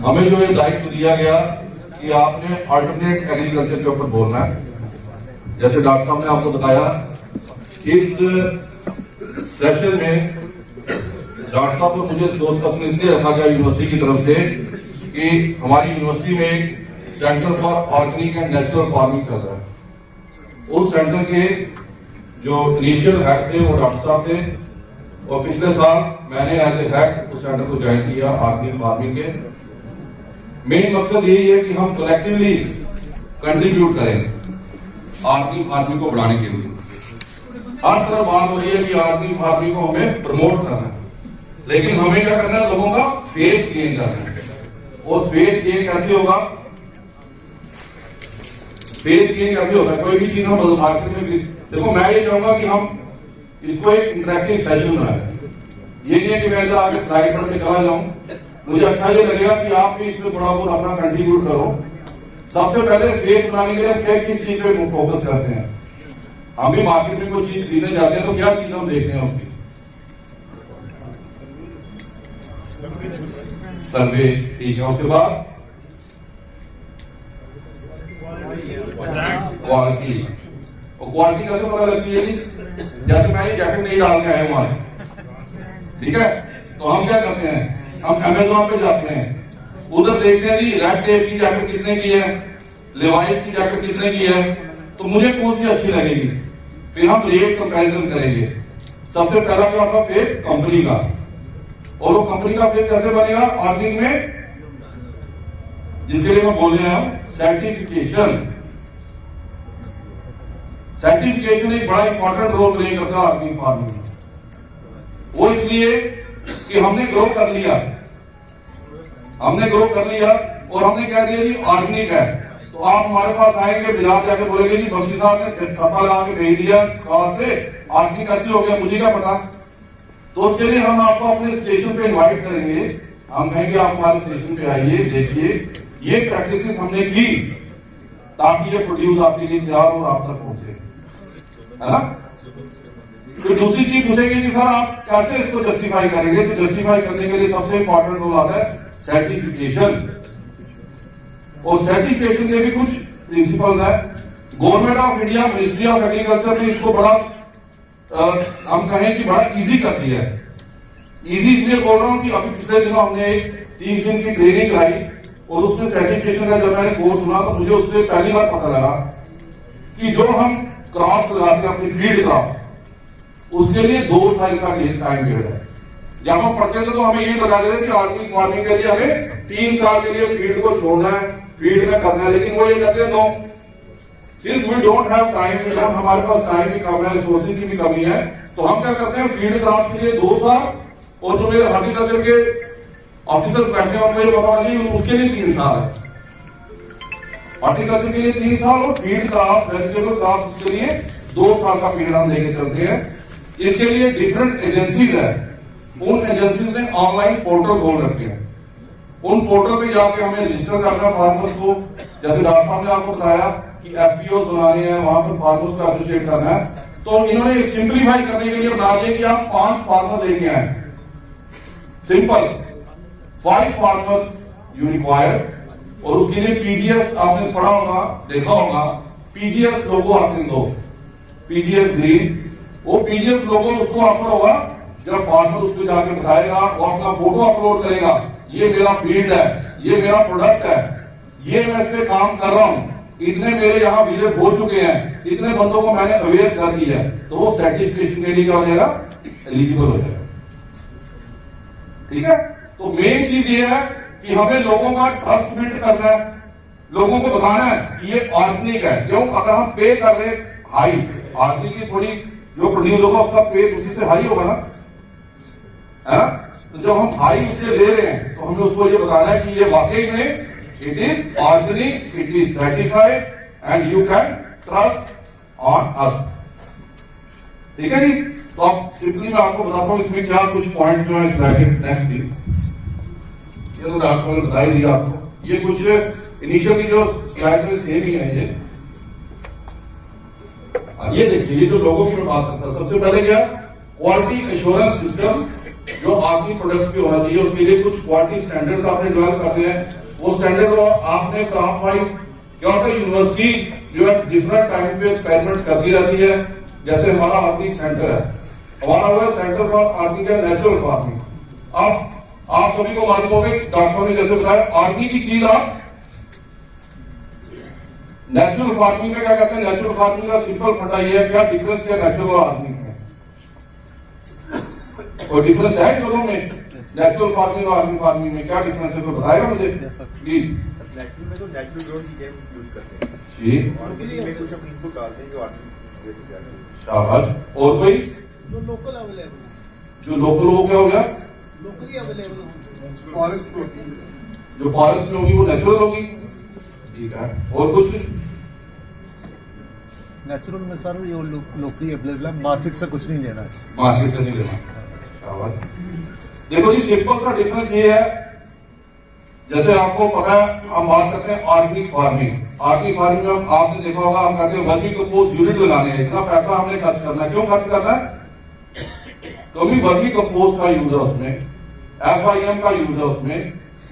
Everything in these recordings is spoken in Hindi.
हमें जो ये दायित्व दिया गया कि आपने अल्टरनेट एग्रीकल्चर के ऊपर बोलना है। जैसे डॉक्टर साहब ने आपको बताया, इस सेशन में डॉक्टर साहब को मुझे सोच पसंद इसलिए रखा गया यूनिवर्सिटी की तरफ से कि हमारी यूनिवर्सिटी में एक centre for organic and natural farming चल रहा है। उस सेंटर के जो इनिशियल हेड थे वो डॉक्टर साहब थे, और पिछले साल मैंने एज ए हेड उस सेंटर को ज्वाइन किया ऑर्गेनिक फार्मिंग के। मेन मकसद यही है कि हम कलेक्टिवली कंट्रीब्यूट करें ऑर्गेनिक फार्मिंग को बढ़ाने के लिए। हर तरफ बात हो रही है कि ऑर्गेनिक फार्मिंग को हमें प्रमोट करना है, लेकिन हमें क्या करना है, लोगों का फेथ गेन करना है। और फेथ गेन कैसे होगा? फेथ गेन कैसे होता है? कोई भी चीज हम मार्केट में, देखो मैं ये चाहूंगा कि हम इसको एक इंटरेक्टिव सेशन बनाए। ये नहीं है कि मैं आगे स्लाइड पर चला जाऊं, मुझे अच्छा ये लगेगा कि आप भी इसमें थोड़ा बहुत अपना कंट्रीब्यूट करो। सबसे पहले फेथ बनाने के लिए क्या किस चीज पे फोकस करते हैं? हम भी मार्केट में कोई चीज खरीदने जाते हैं तो क्या चीज हम देखते हैं उसकी? सर्वे, ठीक है। उसके बाद क्वालिटी। और क्वालिटी कैसे पता लगती है? जैसे मैं ये जैकेट नहीं डाल के आया हमारे, ठीक है, तो हम क्या करते हैं, हम अमेज़न पे जाते हैं, उधर देखते हैं जी रेड टेप की जैकेट कितने की है, लेवाइस की जैकेट कितने की है, तो मुझे कौन सी अच्छी लगेगी, फिर हम रेट कंपैरिजन करेंगे। सबसे पहला क्या होगा? फेथ कंपनी का। और वो कंपनी का फेथ कैसे बनेगा? ऑर्गेनिक में, जिसके लिए मैं बोल रहे हैं सर्टिफिकेशन। सर्टिफिकेशन एक बड़ा इंपॉर्टेंट रोल प्ले करता है ऑर्गेनिक फार्मिंग में। वो इसलिए कि हमने ग्रो कर लिया, और हमने कह दिया जी ऑर्गेनिक है, तो आप हमारे पास आएंगे, बाजार जाके बोलेंगे जी बख्शी साहब ने ठप्पा लगा के भेज दिया कहां से, ऑर्गेनिक कैसे हो गया, मुझे क्या पता। तो उसके लिए हम आपको अपने स्टेशन पे इनवाइट करेंगे, हम कहेंगे आप हमारे स्टेशन पे आइए, देखिए ये प्रैक्टिस हमने की ताकि ये प्रोड्यूस आपके लिए तैयार और आप तक पहुंचे, है ना। फिर दूसरी चीज पूछेंगे कि सर आप कैसे इसको जस्टिफाई करेंगे? तो जस्टिफाई करने के लिए सबसे इंपॉर्टेंट रोल आता है सर्टिफिकेशन। और सर्टिफिकेशन के भी कुछ प्रिंसिपल है। Government of India, ministry of agriculture ने इसको बड़ा हम कहें कि बड़ा इजी कर दिया है। इजी इसलिए बोल रहा हूं कि अभी पिछले दिनों हमने एक 30 दिन की ट्रेनिंग कराई, और उसमें सर्टिफिकेशन का जब मैंने कोर्स सुना तो मुझे उससे पहली बार पता लगा कि जो हम क्रॉप्स लगाते हैं अपनी फील्ड क्रॉप, उसके लिए 2 साल का टाइम पीरियड है। जब हम पढ़ते थे तो हमें ये बता देते थे कि ऑर्गेनिक फार्मिंग के लिए हमें 3 साल के लिए फील्ड को छोड़ना है, फील्ड में करना है, लेकिन वो ये कहते हैं no, since we don't have time, हमारे पास टाइम की कमी है, रिसोर्सेज की भी कमी है, तो हम क्या करते हैं फील्ड क्रॉप के लिए 2 साल, और जो मेरे हॉर्टिकल्चर के ऑफिसर्स बैठे हैं मुझे पता नहीं उसके लिए 3 साल है। हॉर्टिकल्चर के लिए 3 साल और फील्ड क्रॉप, वेजिटेबल क्रॉप के लिए 2 साल का पीरियड हम लेके चलते हैं। इसके लिए डिफरेंट एजेंसीज है, उन एजेंसीज ने ऑनलाइन पोर्टल खोल रखे हैं। उन पोर्टल पे जाके हमें रजिस्टर करना फार्मर्स को, जैसे डॉक्टर साहब ने आपको बताया कि एफपीओ बनाने हैं, वहां पर फार्मर्स को एसोसिएट करना है, तो इन्होंने सिंप्लीफाई करने के लिए बना दिया कि आप 5 फार्मर लेके आए, सिंपल 5 फार्मर्स यू रिक्वायर, और उसके लिए पीजीएस आपने पढ़ा होगा, देखा होगा, पीजीएस लोगो आपने दो, पीजीएस ग्रीन, वो पीजीएस लोगो उसको ऑफर होगा जब फार्मर उसको जाके बताएगा, वो अपना फोटो अपलोड करेगा, ये मेरा फील्ड है, ये मेरा प्रोडक्ट है, ये मैं इस पे काम कर रहा हूं, इतने मेरे यहाँ विजिट हो चुके हैं, इतने बंदों को मैंने अवेयर कर दिया है, तो वो सर्टिफिकेशन के लिए क्या हो जाएगा? एलिजिबल हो जाएगा। ठीक है, तो मेन चीज ये है कि हमें लोगों का ट्रस्ट बिल्ड करना है, लोगों को बताना है कि ये ऑर्गेनिक है। क्यों? अगर हम पे कर रहे हाई, ऑर्गेनिक की थोड़ी जो प्रोड्यूस होगा उसका पे उसी से हाई होगा ना, है ना। तो जब हम हाई उससे ले रहे हैं तो हमें उसको ये बताना है कि ये वाकई में it is organic, it is certified and you can trust on us. ठीक है जी। तो अब सिंपली मैं आपको बताता हूं इसमें क्या कुछ पॉइंट जो है नेक्स्ट ये तो डॉक्टर साहब ने बता ही दिया आपको। ये कुछ इनिशियल की जो स्लाइड में सेम ही है ये देखिए, ये जो लोगों की मैं बात करता हूं, सबसे पहले क्या क्वालिटी एश्योरेंस सिस्टम जो आपकी प्रोडक्ट्स पे होना चाहिए, उसके लिए कुछ क्वालिटी स्टैंडर्ड्स आपने डेवलप करते हैं। वो स्टैंडर्ड आपने क्राफ्ट वाइज क्या होता है, यूनिवर्सिटी जो है डिफरेंट टाइम पे एक्सपेरिमेंट्स करती रहती है। जैसे हमारा आर्गेनिक सेंटर है, हमारा हुआ centre for organic and natural farming. अब आप सभी को मालूम होगा, डॉक्टर साहब ने जैसे बताया, आर्गेनिक की चीज आप नेचुरल फार्मिंग में क्या कहते हैं। नेचुरल फार्मिंग का सिंपल फंडा ये है, क्या डिफरेंस क्या नेचुरल और आर्गेनिक में, और डिफरेंस है दोनों में, नेचुरल फार्मिंग और आर्गेनिक फार्मिंग में क्या डिफरेंस है, तो बताएगा मुझे प्लीज। नेचुरल में तो नेचुरल ग्रोथ चीजें यूज करते हैं जी, ऑर्गेनिक में कुछ हम इनपुट डालते हैं जो आर्टिफिशियल जैसे जाते हैं। शाबाश। और कोई जो लोकल अवेलेबल है, जो लोकल हो क्या हो गया, लोकली अवेलेबल हो, फॉरेस्ट जो फॉरेस्ट में होगी वो नेचुरल होगी, ठीक है। और कुछ नेचुरल में सर ये लोकली अवेलेबल है, मार्केट से कुछ नहीं लेना है, मार्केट से नहीं लेना। शाबाश। देखो जी, सिंपल सा डिफरेंस ये है, जैसे आपको पता है हम बात करते हैं ऑर्गेनिक फार्मिंग। ऑर्गेनिक फार्मिंग में आपने देखा होगा, हम कहते हैं वर्मी कंपोस्ट यूनिट लगाने हैं, इतना पैसा हमने खर्च करना है। क्यों खर्च करना है, क्योंकि वर्मी कंपोस्ट का यूज है उसमें, FIM का यूज है उसमें।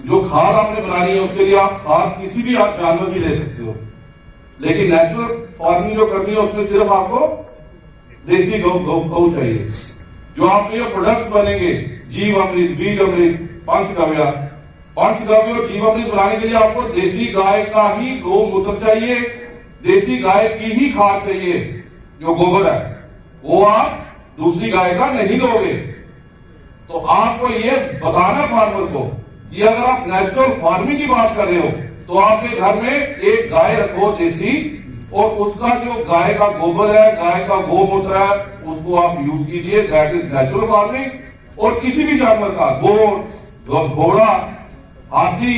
जो खाद आपने बनानी है उसके लिए आप खाद किसी भी आप जानवर की ले सकते हो, लेकिन नेचुरल फार्मिंग जो करनी है उसमें सिर्फ आपको देसी गौ चाहिए। जो आपके ये प्रोडक्ट्स बनेंगे, जीव अमृत, बीज अमृत, पंचगव्य और जीव अमृत बनाने के लिए आपको देसी गाय का ही गौमूत्र चाहिए, देसी गाय की ही खाद चाहिए। जो गोबर है वो आप दूसरी गाय का नहीं लोगे। तो आपको ये बताना फार्मर को कि अगर आप नेचुरल फार्मिंग की बात कर रहे हो तो आपके घर में एक गाय रखो देसी, और उसका जो गाय का गोबर है, गाय का गोमूत्र है, उसको आप यूज कीजिए, दैट इज नेचुरल फार्मिंग। और किसी भी जानवर का घोड़ा, हाथी,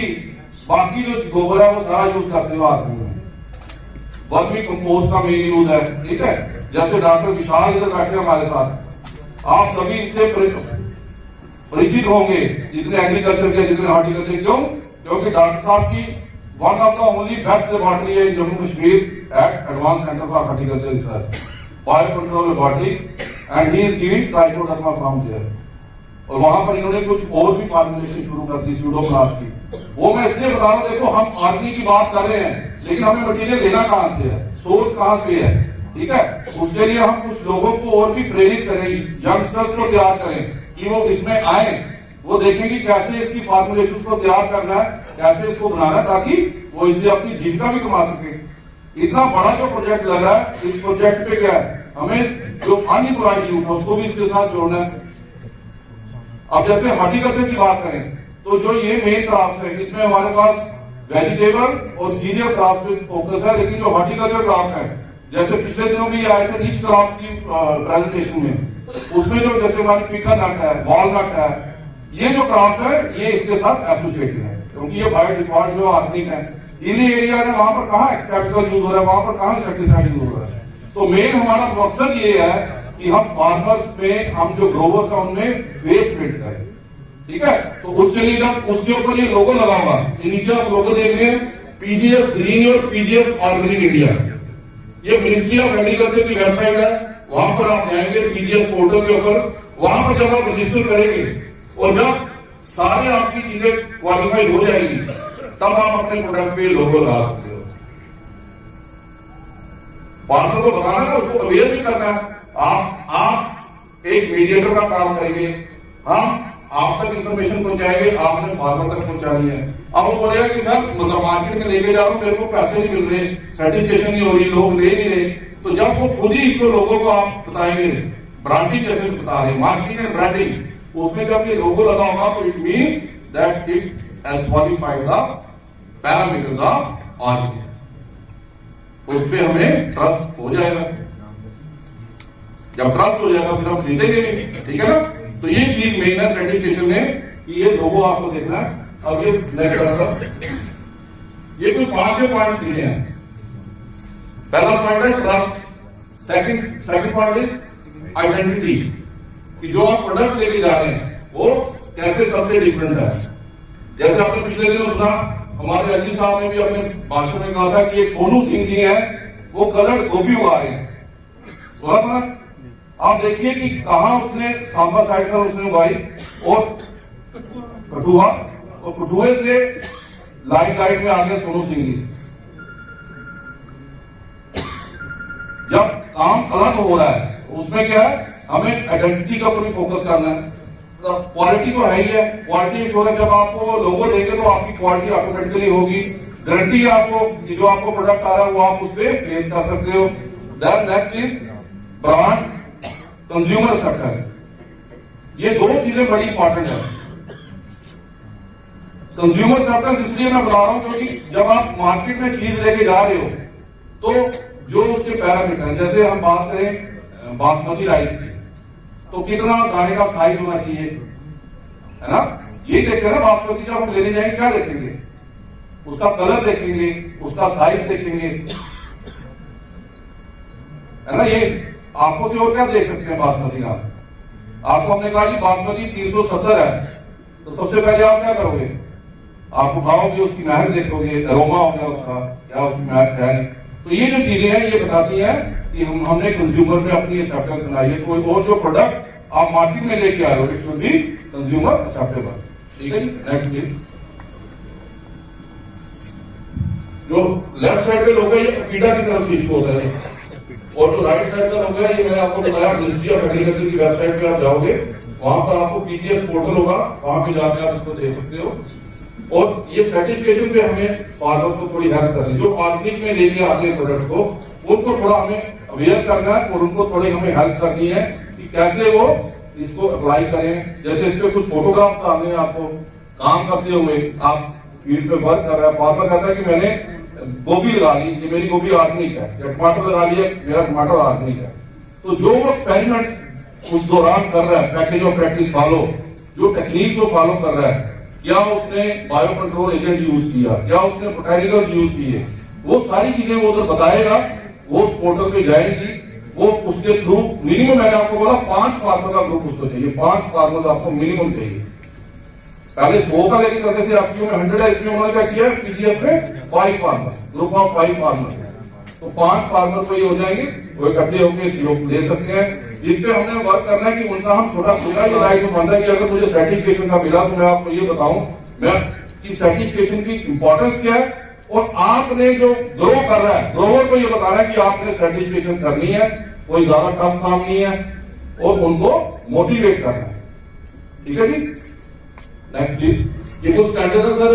बाकी जो गोबर है वो सारा यूज करते हो आदमी में। वर्मी कंपोस्ट का मेन यूज है, ठीक है। जैसे डॉक्टर विशाल इधर बैठे हमारे साथ, आप सभी इससे परिचित होंगे, जितने एग्रीकल्चर के, जितने हॉर्टिकल्चर। क्यों, क्योंकि डॉक्टर साहब की one of the only best laboratory है in Jammu Kashmir at advance centre for horticulture research, bio control laboratory, and he is giving trichoderma farm there. और वहां पर इन्होंने कुछ और भी फार्मुलेशन शुरू कर दी स्यूडोमोनास की। वो मैं इसलिए बता रहा हूं, देखो हम ऑर्गेनिक की बात कर रहे हैं, लेकिन हमें मटेरियल लेना कहां से है, सोर्स कहां पे है, ठीक है। उसके लिए हम कुछ लोगों को और भी प्रेरित करें, यंगस्टर्स को तैयार करें कि वो इसमें आए, वो देखेंगे कैसे इसकी फार्मुलेशन को तैयार करना है, कैसे इसको बनाना है, ताकि वो इससे अपनी जीविका भी कमा सके। इतना बड़ा जो प्रोजेक्ट लगा है, इस प्रोजेक्ट पे क्या है, हमें जो अनएम्प्लॉयड यूथ है उसको भी इसके साथ जोड़ना है। अब जैसे हॉर्टिकल्चर की बात करें तो जो ये मेन क्रॉप्स है, इसमें हमारे पास वेजिटेबल और सीरियल क्रॉप्स पे फोकस है। लेकिन जो हॉर्टिकल्चर क्रॉप्स है, जैसे पिछले दिनों में ये आए थे रिच क्रॉप्स की प्रेजेंटेशन में, उसमें जो जैसे हमारी पीका नट है, वॉलनट है, ये जो क्रॉप्स है ये इसके साथ एसोसिएटेड है, क्योंकि ये बायो डिफॉल्ट जो आर्गेनिक है। इन्हीं एरिया में वहां पर कहां कैपिटल यूज हो रहा है, वहां पर कहां इंसेक्टिसाइड यूज हो रहा है। तो मेन हमारा मकसद ये है कि हम फार्मर्स में, हम जो ग्रोवर का उनमें फेथ बिल्ड करें, ठीक है। तो उसके लिए जब उसके ऊपर ये लोगो लगा हुआ, नीचे आप लोगो देख रहे हैं, पीजीएस ग्रीन और पीजीएस ऑर्गेनिक इंडिया, ये मिनिस्ट्री ऑफ एग्रीकल्चर की वेबसाइट है। वहां पर आप जाएंगे पीजीएस पोर्टल के ऊपर, वहां पर जब आप रजिस्टर करेंगे और जब सारे आपकी चीजें क्वालिफाई हो जाएगी, तब आप अपने प्रोडक्ट पे लोगो लगा सकते हो। फार्मर को बताना है, उसको अवेयर भी करना है। आप एक मीडिएटर का काम करेंगे, हम आप तक इंफॉर्मेशन पहुंचाएंगे, आपने फार्मर तक पहुंचानी है। अब वो बोलेगा कि सर मतलब मार्केट में लेके जा रहा हूं, मेरे को पैसे नहीं मिल रहे, सर्टिफिकेशन नहीं हो रही, लोग ले नहीं रहे। तो जब वो खुद ही इसको लोगों को आप बताएंगे, ब्रांडिंग जैसे बता रहे हैं, मार्केटिंग एंड ब्रांडिंग, उसमें जब ये लोगो लगा होगा तो it means that it has qualified the parameters of organic. उस पर हमें ट्रस्ट हो जाएगा। जब ट्रस्ट हो जाएगा फिर हम खरीदेंगे, ठीक है ना। तो ये चीज मेन है सर्टिफिकेशन में कि ये लोगो आपको देखना है। अब ये नेक्स्ट, ये कोई 5 पॉइंट्स दिए हैं। पहला पॉइंट है trust, second point is identity, कि जो आप प्रोडक्ट लेके जा रहे हैं वो कैसे सबसे डिफरेंट है। जैसे आपने पिछले दिनों सुना, हमारे एलजी साहब ने भी अपने भाषण में कहा था कि एक सोनू सिंह जी हैं, वो कलर्ड गोभी उगा रहे हैं। सुना था, आप देखिए कि कहां उसने सांबा साइड पर उसने उगाई और कठुआ, और कठुए से लाइट में आ गया सोनू सिंह जी। जब काम अलग हो रहा है उसमें क्या है, हमें आइडेंटिटी का ऊपर फोकस करना है। तो क्वालिटी तो है ही है, क्वालिटी इंश्योरेंस जब आपको लोगो देंगे तो आपकी क्वालिटी ऑटोमेटिकली होगी। गारंटी है आपको कि जो आपको प्रोडक्ट आ रहा है वो आप उस पर फेल कर सकते हो। Then next is brand consumer acceptance. ये दो चीजें बड़ी इंपॉर्टेंट है। कंज्यूमर एक्सेप्टेंस इसलिए मैं बता रहा हूं क्योंकि जब आप मार्केट में चीज लेके जा रहे हो तो जो उसके पैरामीटर हैं, जैसे हम बात करें बासमती राइस की, तो कितना दाने का साइज होना चाहिए, है ना, ये देखते हैं ना। बासमती जब हम लेने जाएंगे क्या देखेंगे, उसका कलर देखेंगे, उसका साइज देखेंगे, है ना। ये आपको से और क्या देख सकते हैं बासमती का। आपको हमने कहा कि बासमती 370 है, तो सबसे पहले आप क्या करोगे, आप उठाओगे, उसकी महक देखोगे, अरोमा हो गया उसका, क्या उसकी महक है। तो ये जो चीजें हैं ये बताती हैं कि हमने कंज्यूमर में अपनी एक्सेप्टेंस बनाई है। कोई और जो प्रोडक्ट आप मार्केट में लेके आ रहे हो, it should be consumer acceptable. ठीक है जी, नेक्स्ट प्लीज। जो लेफ्ट साइड पे लोग है ये पीडा की तरफ से इशू होता है, और जो राइट साइड का लोग है ये मैंने आपको बताया मिनिस्ट्री ऑफ एग्रीकल्चर की वेबसाइट पे आप जाओगे, वहां पर आपको पीजीएस पोर्टल होगा, वहां पे जाके आप इसको दे सकते हो। और ये सर्टिफिकेशन पे हमें फार्मर्स को थोड़ी हेल्प करनी, जो ऑर्गेनिक में लेके आते हैं प्रोडक्ट को, उनको थोड़ा हमें अवेयर करना है और उनको थोड़ी हमें हेल्प करनी है कि कैसे वो इसको अप्लाई करें। जैसे इस पे कुछ फोटोग्राफ डालने हैं आपको, काम करते हुए आप फील्ड पे वर्क कर रहा है, फार्मर कहता है कि मैंने गोभी लगा ली, ये मेरी गोभी ऑर्गेनिक है, या टमाटर लगा लिया, मेरा टमाटर ऑर्गेनिक है। तो जो वो एक्सपेरिमेंट उस दौरान कर रहा है, पैकेज ऑफ प्रैक्टिस फॉलो, जो टेक्निक को फॉलो कर रहा है, क्या उसने बायो कंट्रोल एजेंट यूज किया, क्या उसने बोटैनिकल यूज किए, वो सारी चीजें वो उधर बताएगा। वो पोर्टल पे जाएंगी, वो उसके थ्रू मिनिमम, मैंने आपको बोला 5 फार्मर का ग्रुप उसको चाहिए, 5 फार्मर आपको मिनिमम चाहिए। पहले 100 का लेके करते थे, आपकी में 100 है, इसमें उन्होंने क्या किया पीजीएफ में 5 फार्मर, ग्रुप ऑफ 5 फार्मर। तो 5 फार्मर को ये हो जाएंगे, वो इकट्ठे होकर लोग ले सकते हैं। इस पे हमने वर्क करना है कि उनका हम छोटा खुला ये राइट बनता है कि अगर मुझे सर्टिफिकेशन का मिला तो मैं आपको ये बताऊं मैं कि सर्टिफिकेशन की इंपॉर्टेंस क्या है, और आपने जो ग्रो कर रहा है, ग्रोवर को ये बताना है कि आपने सर्टिफिकेशन करनी है, कोई ज्यादा टफ काम नहीं है, और उनको मोटिवेट करना है। ठीक है जी, नेक्स्ट प्लीज। ये कुछ स्टैंडर्ड है सर,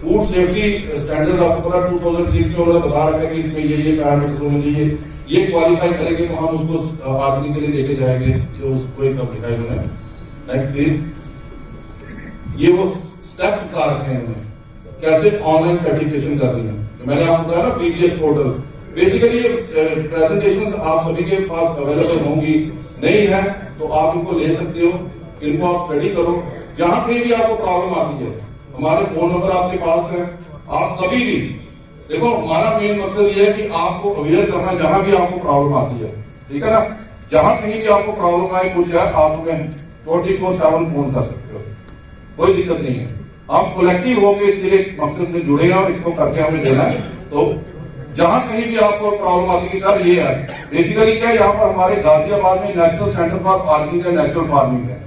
फूड सेफ्टी स्टैंडर्ड आपको पता 2006 में उन्होंने बता रखा है कि इसमें ये पैरामीटर होने चाहिए, ये क्वालिफाई करेंगे तो हम उसको आदमी के लिए लेके जाएंगे, जो उसको एक सब लिखा है उन्होंने। Next please. ये वो स्टेप्स बता रखे हैं उन्होंने कैसे ऑनलाइन सर्टिफिकेशन कर रही है। तो मैंने आपको बताया ना पीजीएस पोर्टल, बेसिकली ये प्रेजेंटेशन आप सभी के पास अवेलेबल होंगी, नहीं है तो आप इनको ले सकते हो, इनको आप स्टडी करो। जहां कहीं भी आपको प्रॉब्लम आती है, हमारे फोन नंबर आपके पास है, आप कभी भी देखो, हमारा मेन मकसद ये है कि आपको अवेयर करना जहां भी आपको प्रॉब्लम आती है, ठीक है ना। जहां कहीं भी आपको प्रॉब्लम आए कुछ है, आप हमें 24/7 फोन कर सकते हो, कोई दिक्कत नहीं है। हम कलेक्टिव होकर इसके मकसद में जुड़े हैं और इसको करके हमें देना है। तो जहां कहीं भी आपको प्रॉब्लम आती है सर, ये है बेसिकली क्या, यहाँ पर हमारे गाजियाबाद में national centre for organic and natural farming है।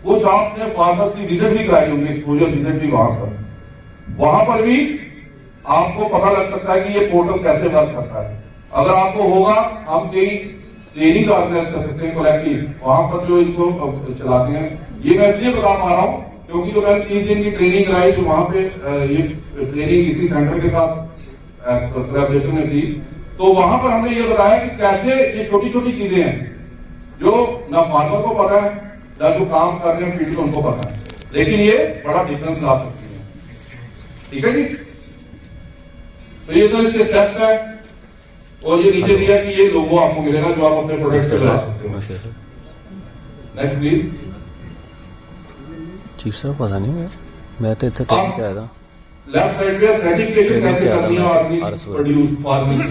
कुछ आपने फार्मर्स की विजिट भी कराई होंगी, एक्सपोजर विजिट भी वहां पर भी आपको पता लग सकता है कि ये पोर्टल कैसे वर्क करता है। अगर आपको होगा, हम कई ट्रेनिंग ऑर्गेनाइज कर सकते हैं कलेक्टिव, वहां पर जो इसको चलाते हैं। ये मैं इसलिए बता पा रहा हूं क्योंकि जो मैंने 3 दिन की ट्रेनिंग कराई, जो वहां पे ये ट्रेनिंग इसी सेंटर के साथ कोलैबोरेशन में थी, तो वहां पर हमने ये बताया कि कैसे ये छोटी छोटी चीजें हैं जो ना फार्मर को पता है, ना जो काम कर रहे हैं फील्ड में उनको पता है, लेकिन ये बड़ा डिफरेंस ला सकती है। ठीक है जी, तो ये सर इसके स्टेप्स हैं, और ये नीचे दिया कि ये लोगो आपको मिलेगा जो आप अपने प्रोडक्ट से बना सकते हो। Next please. चीफ साहब पता नहीं मैं तो इतने टाइम से आया था। लेफ्ट साइड पे सर्टिफिकेशन कैसे करनी है ऑर्गेनिक प्रोड्यूस फार्मिंग,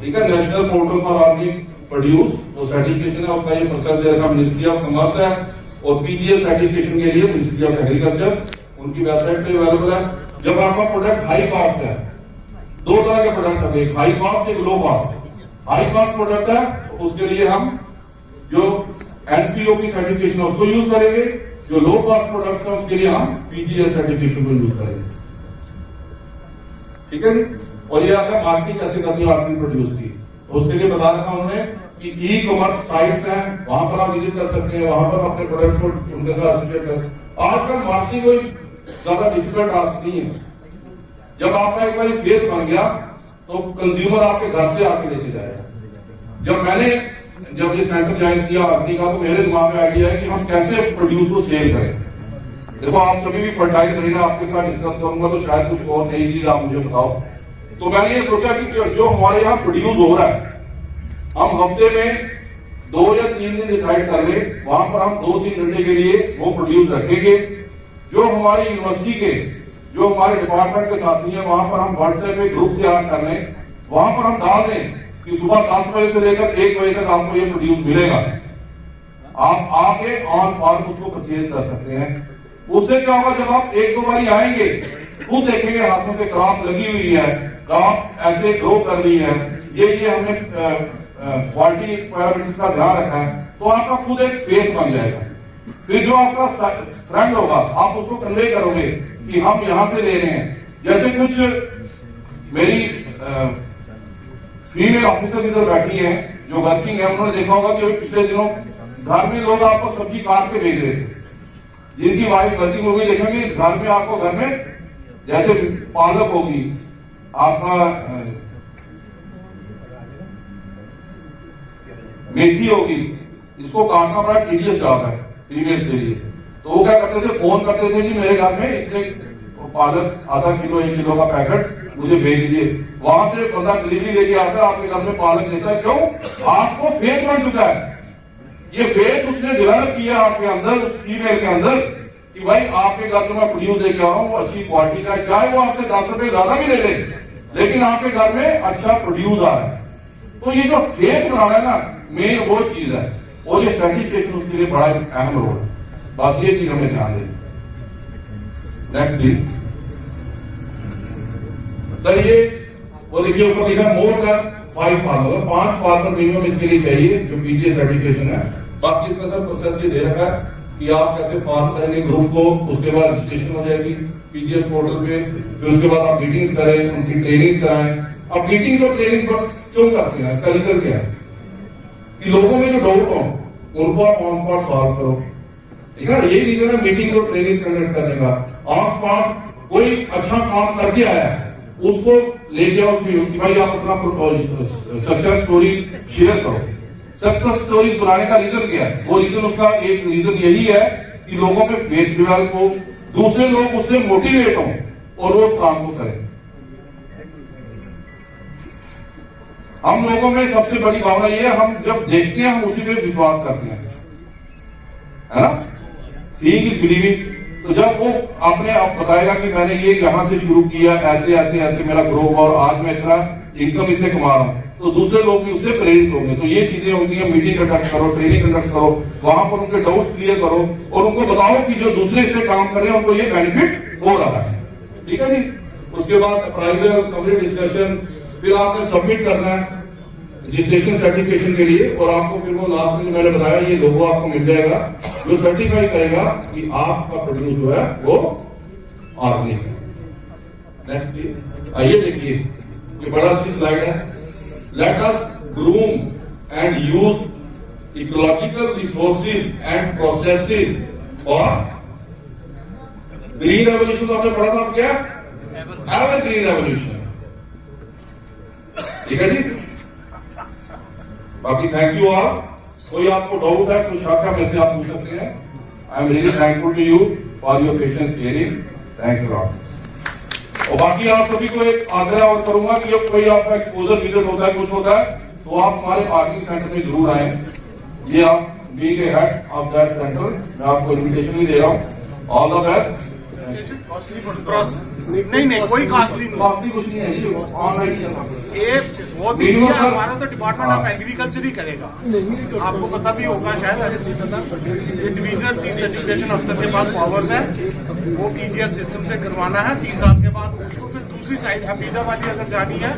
ठीक है। National portal for organic produce, वो सर्टिफिकेशन है, उसका ये प्रोसेस दे रखा मिनिस्ट्री ऑफ कॉमर्स है, और पीजीएस सर्टिफिकेशन के लिए मिनिस्ट्री ऑफ एग्रीकल्चर, उनकी वेबसाइट पे अवेलेबल है। जब आपका प्रोडक्ट हाई कॉस्ट है, 2 तरह के प्रोडक्ट है, एक हाई कॉस्ट, एक low cost. High cost product है तो उसके लिए हम जो एनपीओ की सर्टिफिकेशन है उसको यूज करेंगे, जो लो कॉस्ट प्रोडक्ट्स है उसके लिए हम पीजीएस सर्टिफिकेशन को यूज करेंगे। ठीक है जी। और ये आपका मार्केटिंग कैसे करनी है, मार्केटिंग प्रोड्यूस की, तो उसके लिए बता रखा उन्होंने कि ई कॉमर्स साइट्स हैं, वहां पर आप विजिट कर सकते हैं, वहां पर अपने प्रोडक्ट को उनके साथ एसोसिएट कर। आजकल मार्केटिंग कोई ज्यादा डिफिकल्ट टास्क नहीं है। जब आपका एक बार फेस बन गया तो कंज्यूमर आपके घर से आके लेके जाएगा। जब ये सेंटर ज्वाइन किया आर्मी का, तो मेरे दिमाग में आइडिया है कि हम कैसे प्रोड्यूस को सेल करें। देखो आप सभी भी फर्टाइल करेंगे, आपके साथ डिस्कस करूंगा तो शायद कुछ और नई चीज आप मुझे बताओ। तो मैंने ये सोचा कि जो हमारे यहाँ प्रोड्यूस हो रहा है, हम हफ्ते में 2 या 3 दिन डिसाइड कर ले, वहां पर हम 2-3 घंटे के लिए वो प्रोड्यूस रखेंगे। जो हमारी यूनिवर्सिटी के, जो हमारे डिपार्टमेंट के साथी हैं, वहां पर हम व्हाट्सएप पे ग्रुप तैयार कर लें, वहां पर हम डाल दें कि सुबह 10 बजे से लेकर 1 बजे तक आपको ये प्रोड्यूस मिलेगा। आप आके ऑन फॉर्म उसको परचेज कर सकते हैं। उससे क्या होगा, जब आप 1-2 बारी आएंगे, खुद देखेंगे हाथों पे क्रॉप लगी हुई है, क्रॉप ऐसे ग्रो कर रही है, ये हमने क्वालिटी पैरामीटर्स का ध्यान रखा है, तो आपका खुद एक फेस बन जाएगा। फिर जो आपका फ्रेंड होगा, आप उसको कन्वे करोगे कि हम यहां से ले रहे हैं। जैसे कुछ मेरी फीमेल ऑफिसर इधर बैठी हैं जो वर्किंग है, उन्होंने देखा होगा कि पिछले दिनों घर में लोग आपको सब्जी काट के भेज रहे थे। जिनकी वाइफ वर्किंग होगी, देखेंगे घर में आपको, घर में जैसे पालक होगी, आपका मेथी होगी, इसको काटना बड़ा टीडियस जॉब है फीमेल्स के लिए। तो वो क्या करते थे, फोन करते थे कि मेरे घर में इतने पालक आधा किलो 1 किलो का पैकेट मुझे भेज दिए। वहां से बंदा डिलीवरी लेके आता है, आपके घर में पालक देता है। क्यों? आपको फेस बन चुका है। ये फेस उसने डेवलप किया आपके अंदर, उस फीमेल के अंदर, कि भाई आपके घर में मैं प्रोड्यूस लेके आ रहा हूँ, वो अच्छी क्वालिटी का है, चाहे वो आपसे 10 रुपए ज्यादा भी ले ले, लेकिन आपके घर में अच्छा प्रोड्यूस आ रहा है। तो ये जो फेस बनाना है ना, मेन वो चीज है, और ये सर्टिफिकेशन उसके लिए बड़ा अहम रोल है। बस ये चीज हमें ध्यान दें। नेक्स्ट प्लीज सर, ये वो देखिए ऊपर लिखा more than 5 farmer, 5 farmer minimum इसके लिए चाहिए जो पीजीए सर्टिफिकेशन है। बाकी इसका सर प्रोसेस ये दे रखा है कि आप कैसे फॉर्म करेंगे ग्रुप को, उसके बाद रजिस्ट्रेशन हो जाएगी पीजीएस पोर्टल पे, फिर उसके बाद आप मीटिंग्स करें, उनकी ट्रेनिंग कराएं। अब मीटिंग और ट्रेनिंग पर क्यों करते हैं, इसका रीजन क्या है कि लोगों में जो डाउट हो उनको आप ऑन स्पॉट सॉल्व करो। ठीक है ना, यही रीजन है मीटिंग और ट्रेनिंग कंडक्ट करने का। ऑन स्पॉट कोई अच्छा काम करके आया है, उसको ले जाओ कि भाई आप अपना सक्सेस स्टोरी शेयर करो। सक्सेस स्टोरी बनाने का रीजन क्या है? वो रीजन, उसका एक रीजन यही है कि लोगों में फेथ डेवलप हो, दूसरे लोग उससे मोटिवेट हो और वो उस काम को करें। हम लोगों में सबसे बड़ी भावना ये है, हम जब देखते हैं हम उसी पे विश्वास करते हैं, है ना, सीइंग इज बिलीविंग। तो जब वो अपने आप बताएगा कि मैंने ये यहां से शुरू किया, ऐसे ऐसे ऐसे मेरा ग्रो हुआ और आज मैं इतना इनकम इससे कमा रहा हूं, तो दूसरे लोग भी उससे प्रेरित होंगे। तो ये चीजें होती है, मीटिंग कंडक्ट करो, ट्रेनिंग कंडक्ट करो, वहां पर उनके डाउट्स क्लियर करो और उनको बताओ कि जो दूसरे इससे काम कर रहे हैं उनको ये बेनिफिट हो रहा है। ठीक है जी। उसके बाद अप्राइजल, समरी डिस्कशन, फिर आपने सबमिट करना है रजिस्ट्रेशन सर्टिफिकेशन के लिए, और आपको फिर वो लास्ट में जो मैंने बताया ये लोगो आपको मिल जाएगा जो सर्टिफाई करेगा कि आपका प्रोड्यूस जो है वो ऑर्गेनिक है। नेक्स्ट प्लीज, आइए देखिए, ये बड़ा अच्छी स्लाइड है। Let us groom and use ecological resources and processes for green revolution. तो आपने पढ़ा था क्या? Ever green revolution. ठीक है जी। बाकी थैंक यू ऑल। कोई आपको डाउट है तो शाखा में से आप पूछ सकते हैं। I am really thankful to you for your patience hearing. Thanks a lot. और बाकी आप सभी को एक आग्रह और करूंगा कि जब कोई आपका एक्सपोजर विजिट होता है, कुछ होता है, तो आप हमारे पार्किंग सेंटर में जरूर आए। ये आप being a head of that centre, मैं आपको इन्विटेशन भी दे रहा हूँ। All the best. नहीं कोई कॉस्टली नहीं, कॉस्टली कुछ नहीं है जी, ऑनलाइन ही है सब। ये वो दीजिए, हमारा तो डिपार्टमेंट ऑफ एग्रीकल्चर ही करेगा। आपको पता भी होगा शायद, ये डिविजनल सीड सर्टिफिकेशन अफसर के पास पावर्स है, वो पीजीएस सिस्टम से करवाना है। 3 साल के बाद उसको फिर दूसरी साइड हमीदा वाली अगर जानी है